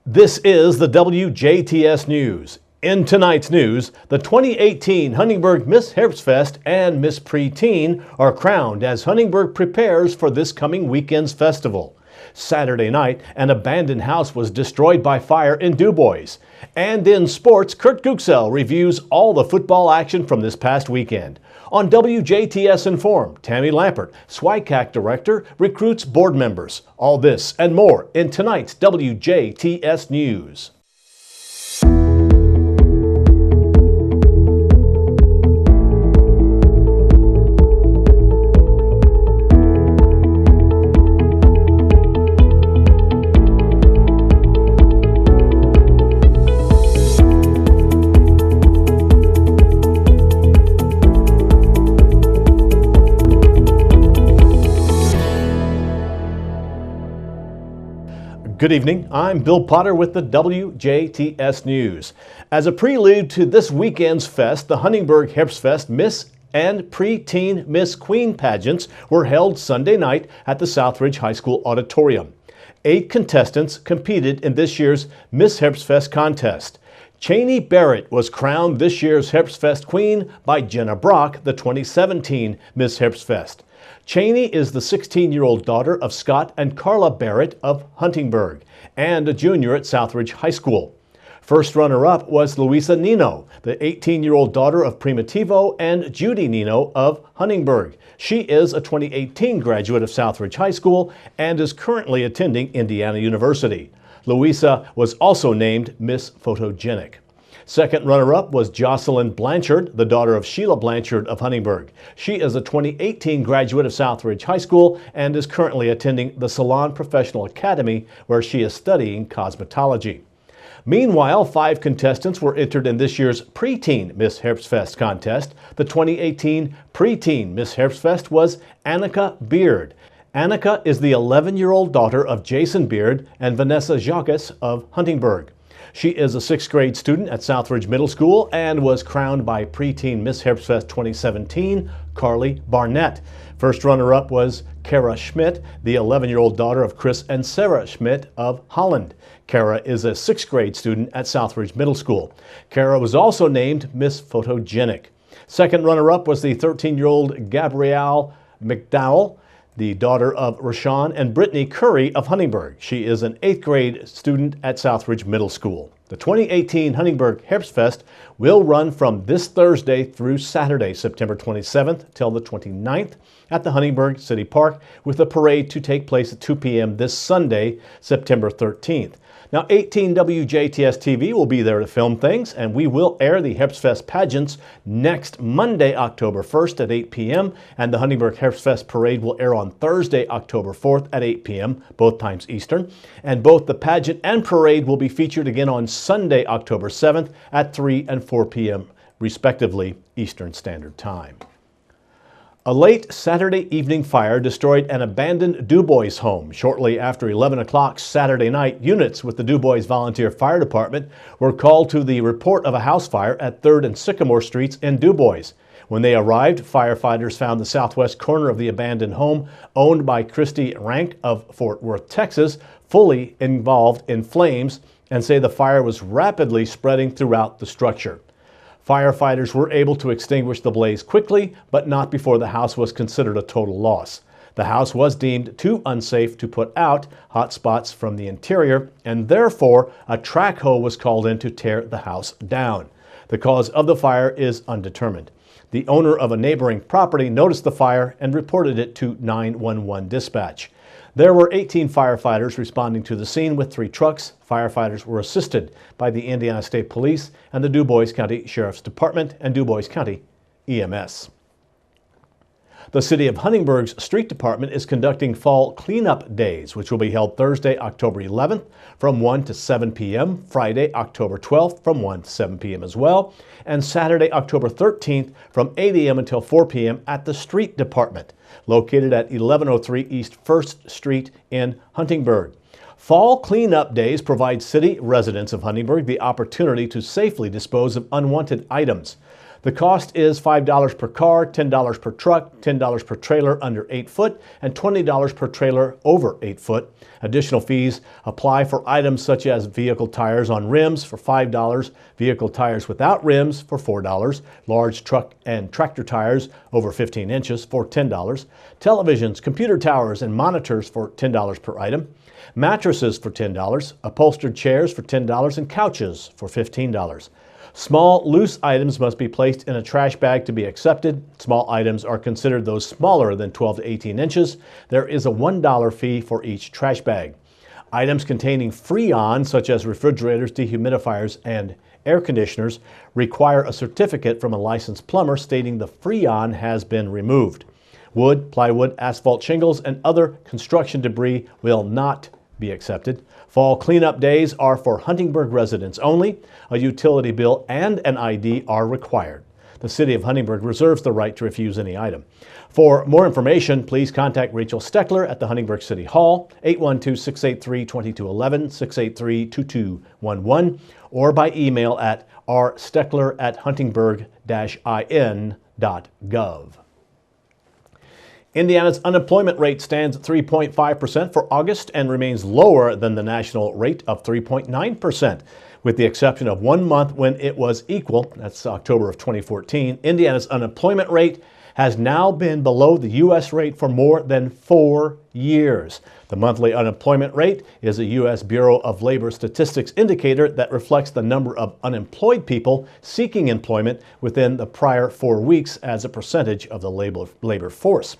This is the WJTS News. In tonight's news, the 2018 Huntingburg Miss Herps Fest and Miss Preteen are crowned as Huntingburg prepares for this coming weekend's festival. Saturday night, an abandoned house was destroyed by fire in Dubois. And in sports, Kurt Guxell reviews all the football action from this past weekend. On WJTS Inform, Tammy Lampert, SWICAC Director, recruits board members. All this and more in tonight's WJTS News. Good evening, I'm Bill Potter with the WJTS News. As a prelude to this weekend's fest, the Huntingburg Herps Fest Miss and Preteen Miss Queen pageants were held Sunday night at the Southridge High School auditorium. 8 contestants competed in this year's Miss Herps Fest contest. Cheney Barrett was crowned this year's Herps Fest Queen by Jenna Brock, the 2017 Miss Herps Fest. Cheney is the 16-year-old daughter of Scott and Carla Barrett of Huntingburg and a junior at Southridge High School. First runner-up was Luisa Nino, the 18-year-old daughter of Primitivo and Judy Nino of Huntingburg. She is a 2018 graduate of Southridge High School and is currently attending Indiana University. Luisa was also named Miss Photogenic. Second runner-up was Jocelyn Blanchard, the daughter of Sheila Blanchard of Huntingburg. She is a 2018 graduate of Southridge High School and is currently attending the Salon Professional Academy, where she is studying cosmetology. Meanwhile, 5 contestants were entered in this year's Preteen Miss Herps Fest contest. The 2018 Preteen Miss Herps Fest was Annika Beard. Annika is the 11-year-old daughter of Jason Beard and Vanessa Jacques of Huntingburg. She is a 6th grade student at Southridge Middle School and was crowned by Preteen Miss Herps Fest 2017, Carly Barnett. First runner-up was Kara Schmidt, the 11-year-old daughter of Chris and Sarah Schmidt of Holland. Kara is a 6th grade student at Southridge Middle School. Kara was also named Miss Photogenic. Second runner-up was the 13-year-old Gabrielle McDowell, the daughter of Rashawn and Brittany Curry of Huntingburg. She is an 8th grade student at Southridge Middle School. The 2018 Huntingburg Herps Fest will run from this Thursday through Saturday, September 27th till the 29th at the Huntingburg City Park, with a parade to take place at 2 p.m. this Sunday, September 13th. Now, 18 WJTS TV will be there to film things, and we will air the Herps Fest pageants next Monday, October 1st at 8 p.m., and the Huntingburg Herps Fest parade will air on Thursday, October 4th at 8 p.m., both times Eastern, and both the pageant and parade will be featured again on Sunday, October 7th at 3 and 4 p.m., respectively, Eastern Standard Time. A late Saturday evening fire destroyed an abandoned Dubois home. Shortly after 11 o'clock Saturday night, units with the Dubois Volunteer Fire Department were called to the report of a house fire at 3rd and Sycamore Streets in Dubois. When they arrived, firefighters found the southwest corner of the abandoned home, owned by Christy Rank of Fort Worth, Texas, fully involved in flames, and say the fire was rapidly spreading throughout the structure. Firefighters were able to extinguish the blaze quickly, but not before the house was considered a total loss. The house was deemed too unsafe to put out hot spots from the interior, and therefore a track hoe was called in to tear the house down. The cause of the fire is undetermined. The owner of a neighboring property noticed the fire and reported it to 911 dispatch. There were 18 firefighters responding to the scene with 3 trucks. Firefighters were assisted by the Indiana State Police and the Dubois County Sheriff's Department and Dubois County EMS. The City of Huntingburg's Street Department is conducting Fall Cleanup Days, which will be held Thursday, October 11th from 1 to 7 p.m., Friday, October 12th from 1 to 7 p.m. as well, and Saturday, October 13th from 8 a.m. until 4 p.m. at the Street Department, located at 1103 East 1st Street in Huntingburg. Fall Cleanup Days provide city residents of Huntingburg the opportunity to safely dispose of unwanted items. The cost is $5 per car, $10 per truck, $10 per trailer under 8 foot, and $20 per trailer over 8 foot. Additional fees apply for items such as vehicle tires on rims for $5, vehicle tires without rims for $4, large truck and tractor tires over 15 inches for $10, televisions, computer towers, and monitors for $10 per item, mattresses for $10, upholstered chairs for $10, and couches for $15. Small, loose items must be placed in a trash bag to be accepted. Small items are considered those smaller than 12 to 18 inches. There is a $1 fee for each trash bag. Items containing Freon, such as refrigerators, dehumidifiers, and air conditioners, require a certificate from a licensed plumber stating the Freon has been removed. Wood, plywood, asphalt shingles, and other construction debris will not be accepted. Fall cleanup days are for Huntingburg residents only. A utility bill and an ID are required. The City of Huntingburg reserves the right to refuse any item. For more information, please contact Rachel Steckler at the Huntingburg City Hall, 812-683-2211, 683-2211, or by email at rsteckler@huntingburg-in.gov. Indiana's unemployment rate stands at 3.5% for August and remains lower than the national rate of 3.9%. With the exception of 1 month when it was equal, that's October of 2014, Indiana's unemployment rate has now been below the U.S. rate for more than 4 years. The monthly unemployment rate is a U.S. Bureau of Labor Statistics indicator that reflects the number of unemployed people seeking employment within the prior 4 weeks as a percentage of the labor force.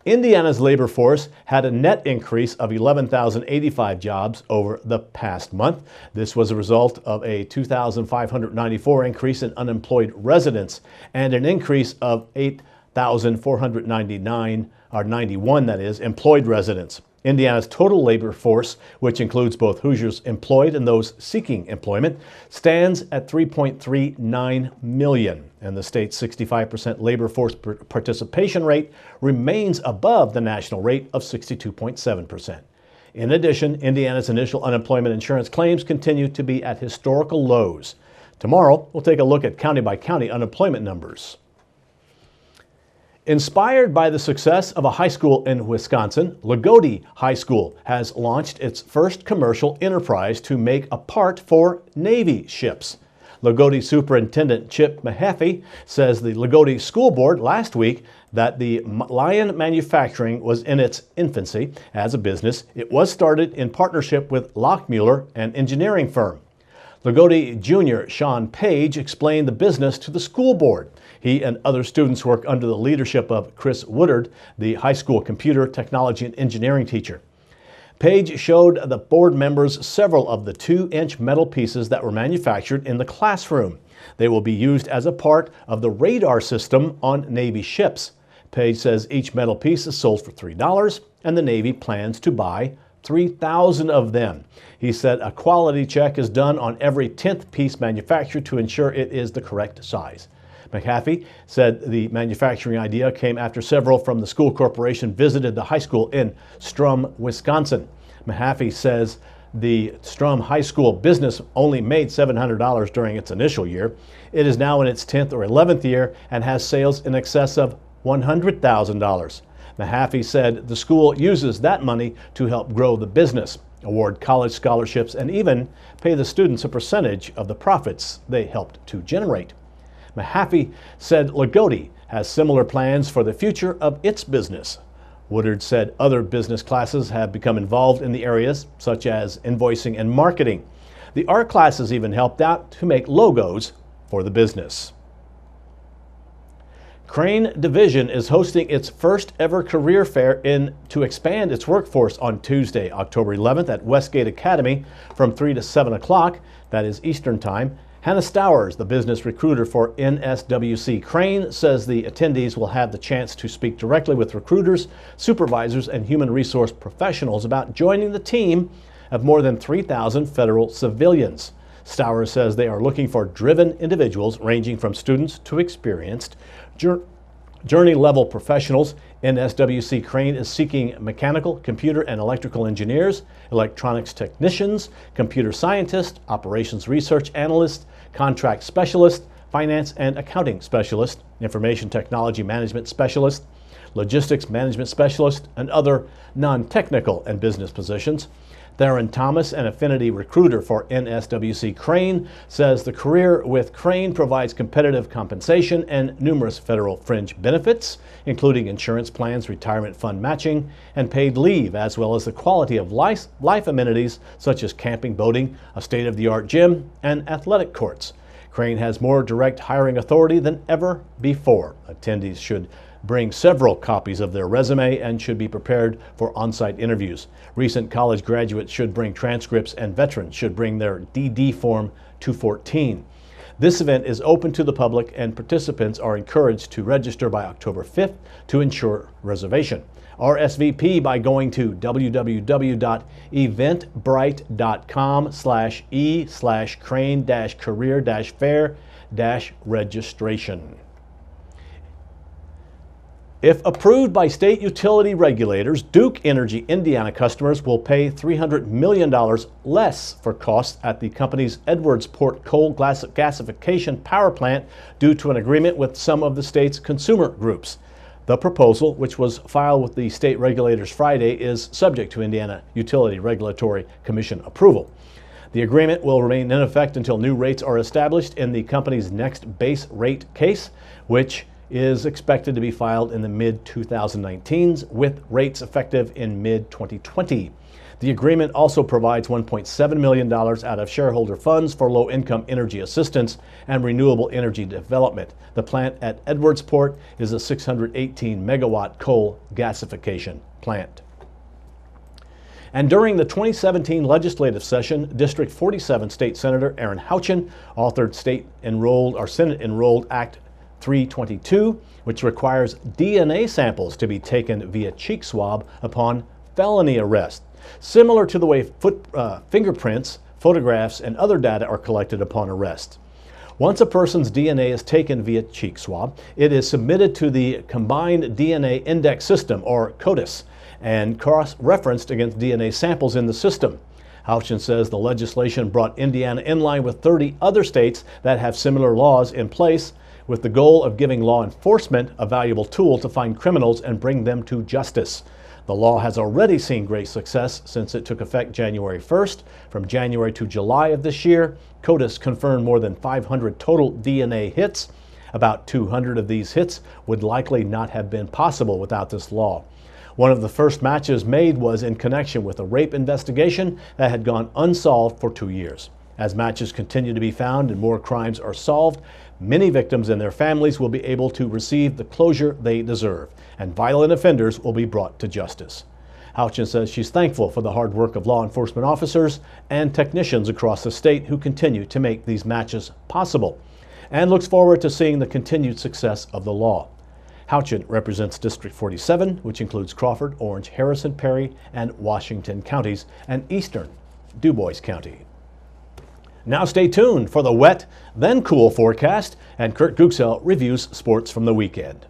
Indiana's labor force had a net increase of 11,085 jobs over the past month. This was a result of a 2,594 increase in unemployed residents and an increase of 8,491 employed residents. Indiana's total labor force, which includes both Hoosiers employed and those seeking employment, stands at 3.39 million, and the state's 65% labor force participation rate remains above the national rate of 62.7%. In addition, Indiana's initial unemployment insurance claims continue to be at historical lows. Tomorrow, we'll take a look at county-by-county unemployment numbers. Inspired by the success of a high school in Wisconsin, Loogootee High School has launched its first commercial enterprise to make a part for Navy ships. Loogootee Superintendent Chip Mahaffey says the Loogootee School Board last week that the Lion Manufacturing was in its infancy as a business. It was started in partnership with Lockmuller, an engineering firm. Loogootee Jr. Sean Page explained the business to the school board. He and other students work under the leadership of Chris Woodard, the high school computer, technology, and engineering teacher. Page showed the board members several of the 2-inch metal pieces that were manufactured in the classroom. They will be used as a part of the radar system on Navy ships. Page says each metal piece is sold for $3, and the Navy plans to buy 3,000 of them. He said a quality check is done on every 10th piece manufactured to ensure it is the correct size. McAfee said the manufacturing idea came after several from the school corporation visited the high school in Strum, Wisconsin. McAfee says the Strum High School business only made $700 during its initial year. It is now in its 10th or 11th year and has sales in excess of $100,000. Mahaffey said the school uses that money to help grow the business, award college scholarships, and even pay the students a percentage of the profits they helped to generate. Mahaffey said Loogootee has similar plans for the future of its business. Woodard said other business classes have become involved in the areas, such as invoicing and marketing. The art classes even helped out to make logos for the business. Crane Division is hosting its first ever career fair to expand its workforce on Tuesday, October 11th at Westgate Academy from 3 to 7 o'clock, that is Eastern Time. Hannah Stowers, the business recruiter for NSWC Crane, says the attendees will have the chance to speak directly with recruiters, supervisors, and human resource professionals about joining the team of more than 3,000 federal civilians. Stowers says they are looking for driven individuals ranging from students to experienced journey-level professionals. NSWC Crane is seeking mechanical, computer, and electrical engineers, electronics technicians, computer scientists, operations research analysts, contract specialists, finance and accounting specialist, information technology management specialist, logistics management specialist, and other non-technical and business positions. Theron Thomas, an affinity recruiter for NSWC Crane, says the career with Crane provides competitive compensation and numerous federal fringe benefits, including insurance plans, retirement fund matching, and paid leave, as well as the quality of life amenities such as camping, boating, a state-of-the-art gym, and athletic courts. Crane has more direct hiring authority than ever before. Attendees should bring several copies of their resume and should be prepared for on-site interviews. Recent college graduates should bring transcripts, and veterans should bring their DD Form 214. This event is open to the public, and participants are encouraged to register by October 5th to ensure reservation. RSVP by going to www.eventbrite.com/e/crane-career-fair-registration. If approved by state utility regulators, Duke Energy Indiana customers will pay $300 million less for costs at the company's Edwardsport coal gasification power plant due to an agreement with some of the state's consumer groups. The proposal, which was filed with the state regulators Friday, is subject to Indiana Utility Regulatory Commission approval. The agreement will remain in effect until new rates are established in the company's next base rate case, which is expected to be filed in the mid-2019s, with rates effective in mid-2020. The agreement also provides $1.7 million out of shareholder funds for low-income energy assistance and renewable energy development. The plant at Edwardsport is a 618-megawatt coal gasification plant. And during the 2017 legislative session, District 47 State Senator Aaron Houchin authored Senate-enrolled Act 322, which requires DNA samples to be taken via cheek swab upon felony arrest, similar to the way fingerprints, photographs, and other data are collected upon arrest. Once a person's DNA is taken via cheek swab, it is submitted to the Combined DNA Index System, or CODIS, and cross-referenced against DNA samples in the system. Houchin says the legislation brought Indiana in line with 30 other states that have similar laws in place, with the goal of giving law enforcement a valuable tool to find criminals and bring them to justice. The law has already seen great success since it took effect January 1st. From January to July of this year, CODIS confirmed more than 500 total DNA hits. About 200 of these hits would likely not have been possible without this law. One of the first matches made was in connection with a rape investigation that had gone unsolved for 2 years. As matches continue to be found and more crimes are solved, many victims and their families will be able to receive the closure they deserve, and violent offenders will be brought to justice. Houchin says she's thankful for the hard work of law enforcement officers and technicians across the state who continue to make these matches possible, and looks forward to seeing the continued success of the law. Houchin represents District 47, which includes Crawford, Orange, Harrison, Perry, and Washington counties, and eastern Dubois County. Now stay tuned for the wet, then cool forecast, and Kurt Guxell reviews sports from the weekend.